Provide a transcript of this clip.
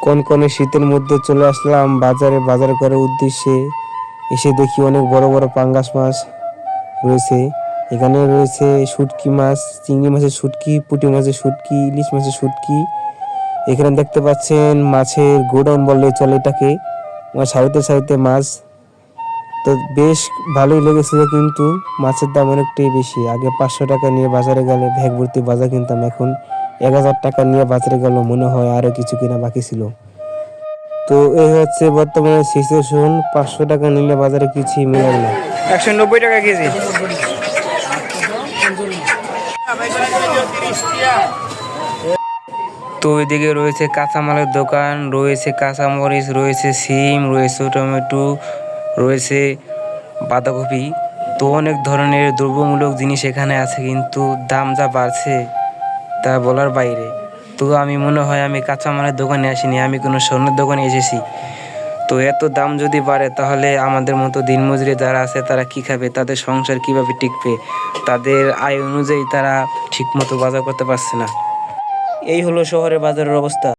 কনকনে শীতের মধ্যে চলে আসলাম বাজার করার উদ্দেশ্যে। এসে দেখি অনেক বড় বড় পাঙ্গাস মাছ রয়েছে। এখানে রয়েছে শুটকি মাছ, চিংড়ি মাছের শুটকি, পুঁটি মাছের শুটকি, ইলিশ মাছের শুটকি। এখানে দেখতে পাচ্ছেন মাছের গোডাউন বললে চলে এটাকে। আমার সারিতে সারিতে মাছ। তো বেশ ভালোই লেগেছিল, কিন্তু মাছের দাম অনেকটাই বেশি। আগে 500 টাকা নিয়ে বাজারে গেলে ব্যাগ ভর্তি বাজার কিনতাম, এখন 1000 টাকা নিয়ে বাজারে গেল মনে হয় আরো কিছু কিনা বাকি ছিল। তো এই হচ্ছে বর্তমানে সিচুয়েশন। 500 টাকা নিলে বাজারে কিছুই মেলে না। 190 টাকা কেজি। তো এদিকে রয়েছে কাঁচামালের দোকান, রয়েছে কাঁচামরিচ, রয়েছে সিম, রয়েছে টমেটো, রয়েছে বাঁধাকপি। তো অনেক ধরনের দ্রব্যমূলক জিনিস এখানে আছে, কিন্তু দাম যা বাড়ছে তা বলার বাইরে। তো আমি মনে হয় আমি কাঁচামালের দোকানে আসিনি, আমি কোনো স্বর্ণের দোকানে এসেছি। তো এত দাম যদি বাড়ে তাহলে আমাদের মতো দিনমজুরি যারা আছে তারা কি খাবে, তাদের সংসার কিভাবে টিকবে, তাদের আয় অনুযায়ী তারা ঠিকমতো বাজার করতে পারছে না। এই হলো শহরের বাজারের অবস্থা।